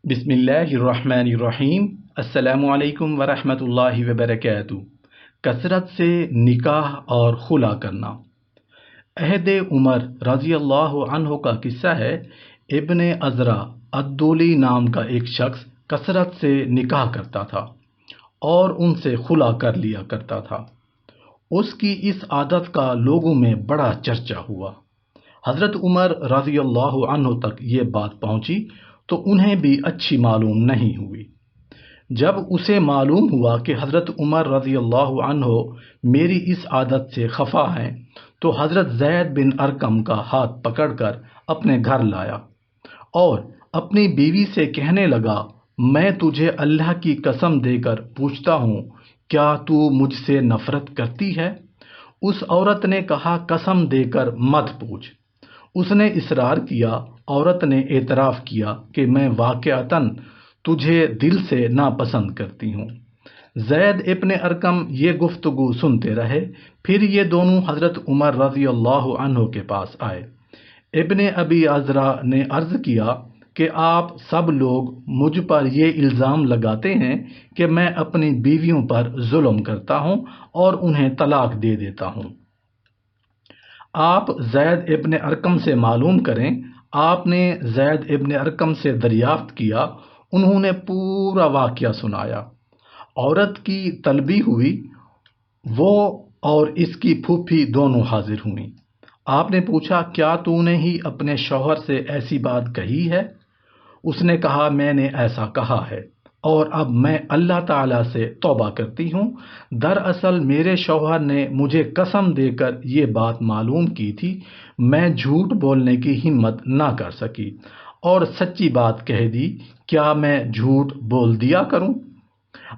بسم اللہ الرحمن الرحیم۔ السلام علیکم ورحمۃ اللہ وبرکاتہ۔ کثرت سے نکاح اور خلا کرنا۔ عہد عمر رضی اللہ عنہ کا قصہ ہے۔ ابن عذرا الدولی نام کا ایک شخص کثرت سے نکاح کرتا تھا اور ان سے خلا کر لیا کرتا تھا۔ اس کی اس عادت کا لوگوں میں بڑا چرچا ہوا۔ حضرت عمر رضی اللہ عنہ تک یہ بات پہنچی تو انہیں بھی اچھی معلوم نہیں ہوئی۔ جب اسے معلوم ہوا کہ حضرت عمر رضی اللہ عنہ میری اس عادت سے خفا ہیں تو حضرت زید بن ارقم کا ہاتھ پکڑ کر اپنے گھر لایا اور اپنی بیوی سے کہنے لگا، میں تجھے اللہ کی قسم دے کر پوچھتا ہوں، کیا تو مجھ سے نفرت کرتی ہے؟ اس عورت نے کہا، قسم دے کر مت پوچھ۔ اس نے اصرار کیا۔ عورت نے اعتراف کیا کہ میں واقعتاً تجھے دل سے ناپسند کرتی ہوں۔ زید ابن ارقم یہ گفتگو سنتے رہے۔ پھر یہ دونوں حضرت عمر رضی اللہ عنہ کے پاس آئے۔ ابن ابی عذرا نے عرض کیا کہ آپ سب لوگ مجھ پر یہ الزام لگاتے ہیں کہ میں اپنی بیویوں پر ظلم کرتا ہوں اور انہیں طلاق دے دیتا ہوں۔ آپ زید ابن ارقم سے معلوم کریں۔ آپ نے زید ابن ارقم سے دریافت کیا۔ انہوں نے پورا واقعہ سنایا۔ عورت کی طلبی ہوئی۔ وہ اور اس کی پھوپھی دونوں حاضر ہوئیں۔ آپ نے پوچھا، کیا تو نے ہی اپنے شوہر سے ایسی بات کہی ہے؟ اس نے کہا، میں نے ایسا کہا ہے اور اب میں اللہ تعالیٰ سے توبہ کرتی ہوں۔ دراصل میرے شوہر نے مجھے قسم دے کر یہ بات معلوم کی تھی، میں جھوٹ بولنے کی ہمت نہ کر سکی اور سچی بات کہہ دی۔ کیا میں جھوٹ بول دیا کروں؟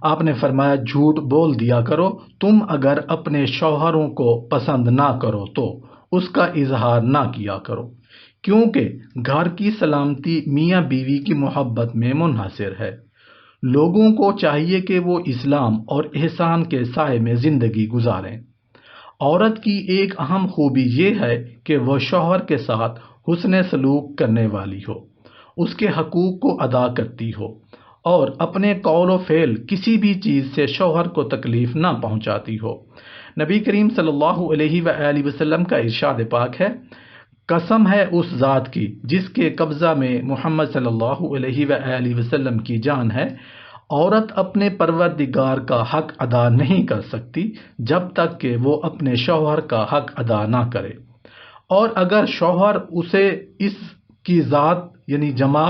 آپ نے فرمایا، جھوٹ بول دیا کرو۔ تم اگر اپنے شوہروں کو پسند نہ کرو تو اس کا اظہار نہ کیا کرو، کیونکہ گھر کی سلامتی میاں بیوی کی محبت میں منحصر ہے۔ لوگوں کو چاہیے کہ وہ اسلام اور احسان کے سائے میں زندگی گزاریں۔ عورت کی ایک اہم خوبی یہ ہے کہ وہ شوہر کے ساتھ حسن سلوک کرنے والی ہو، اس کے حقوق کو ادا کرتی ہو اور اپنے قول و فعل کسی بھی چیز سے شوہر کو تکلیف نہ پہنچاتی ہو۔ نبی کریم صلی اللہ علیہ وآلہ وسلم کا ارشاد پاک ہے، قسم ہے اس ذات کی جس کے قبضہ میں محمد صلی اللہ علیہ وآلہ وسلم کی جان ہے، عورت اپنے پروردگار کا حق ادا نہیں کر سکتی جب تک کہ وہ اپنے شوہر کا حق ادا نہ کرے، اور اگر شوہر اسے اس کی ذات یعنی جمع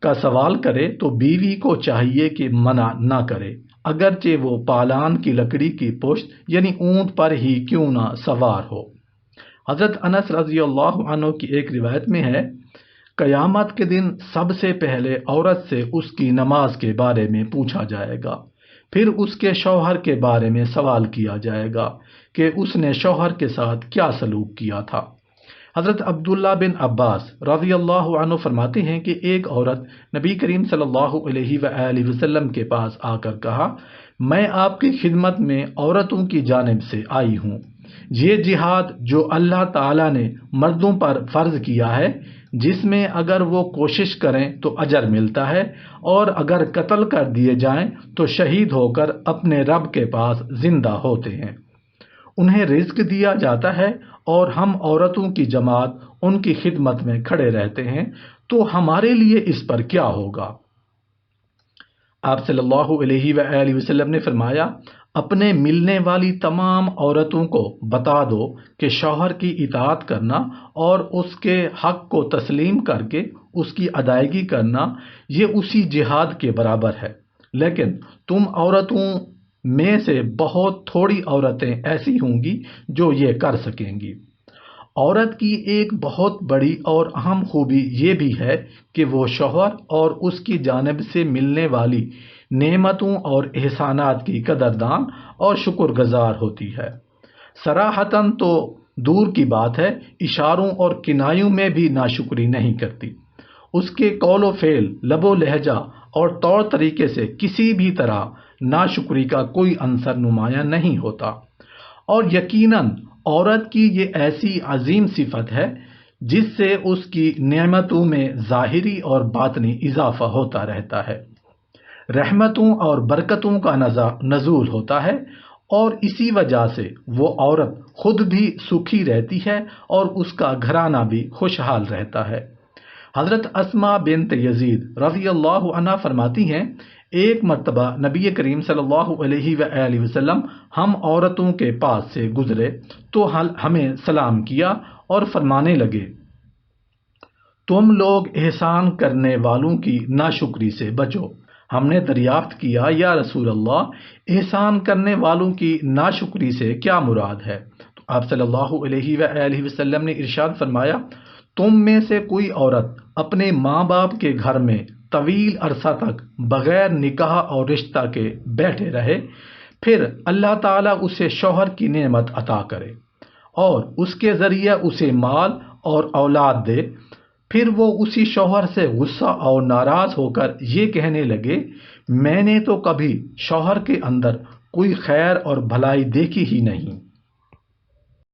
کا سوال کرے تو بیوی کو چاہیے کہ منع نہ کرے، اگرچہ وہ پالان کی لکڑی کی پشت یعنی اونٹ پر ہی کیوں نہ سوار ہو۔ حضرت انس رضی اللہ عنہ کی ایک روایت میں ہے، قیامت کے دن سب سے پہلے عورت سے اس کی نماز کے بارے میں پوچھا جائے گا، پھر اس کے شوہر کے بارے میں سوال کیا جائے گا کہ اس نے شوہر کے ساتھ کیا سلوک کیا تھا۔ حضرت عبداللہ بن عباس رضی اللہ عنہ فرماتے ہیں کہ ایک عورت نبی کریم صلی اللہ علیہ وآلہ وسلم کے پاس آ کر کہا، میں آپ کی خدمت میں عورتوں کی جانب سے آئی ہوں۔ یہ جہاد جو اللہ تعالیٰ نے مردوں پر فرض کیا ہے، جس میں اگر وہ کوشش کریں تو اجر ملتا ہے اور اگر قتل کر دیے جائیں تو شہید ہو کر اپنے رب کے پاس زندہ ہوتے ہیں، انہیں رزق دیا جاتا ہے اور ہم عورتوں کی جماعت ان کی خدمت میں کھڑے رہتے ہیں، تو ہمارے لیے اس پر کیا ہوگا؟ آپ صلی اللہ علیہ وآلہ وسلم نے فرمایا، اپنے ملنے والی تمام عورتوں کو بتا دو کہ شوہر کی اطاعت کرنا اور اس کے حق کو تسلیم کر کے اس کی ادائیگی کرنا یہ اسی جہاد کے برابر ہے، لیکن تم عورتوں میں سے بہت تھوڑی عورتیں ایسی ہوں گی جو یہ کر سکیں گی۔ عورت کی ایک بہت بڑی اور اہم خوبی یہ بھی ہے کہ وہ شوہر اور اس کی جانب سے ملنے والی نعمتوں اور احسانات کی قدردان اور شکر گزار ہوتی ہے۔ صراحتاً تو دور کی بات ہے، اشاروں اور کنایوں میں بھی ناشکری نہیں کرتی۔ اس کے قول و فعل، لب و لہجہ اور طور طریقے سے کسی بھی طرح ناشکری کا کوئی عنصر نمایاں نہیں ہوتا، اور یقیناً عورت کی یہ ایسی عظیم صفت ہے جس سے اس کی نعمتوں میں ظاہری اور باطنی اضافہ ہوتا رہتا ہے، رحمتوں اور برکتوں کا نزول ہوتا ہے، اور اسی وجہ سے وہ عورت خود بھی سکھی رہتی ہے اور اس کا گھرانہ بھی خوشحال رہتا ہے۔ حضرت اسماء بنت یزید رضی اللہ عنہ فرماتی ہیں، ایک مرتبہ نبی کریم صلی اللہ علیہ وآلہ وسلم ہم عورتوں کے پاس سے گزرے تو ہمیں سلام کیا اور فرمانے لگے، تم لوگ احسان کرنے والوں کی ناشکری سے بچو۔ ہم نے دریافت کیا، یا رسول اللہ، احسان کرنے والوں کی ناشکری سے کیا مراد ہے؟ تو آپ صلی اللہ علیہ وآلہ وسلم نے ارشاد فرمایا، تم میں سے کوئی عورت اپنے ماں باپ کے گھر میں طویل عرصہ تک بغیر نکاح اور رشتہ کے بیٹھے رہے، پھر اللہ تعالیٰ اسے شوہر کی نعمت عطا کرے اور اس کے ذریعے اسے مال اور اولاد دے، پھر وہ اسی شوہر سے غصہ اور ناراض ہو کر یہ کہنے لگے، میں نے تو کبھی شوہر کے اندر کوئی خیر اور بھلائی دیکھی ہی نہیں،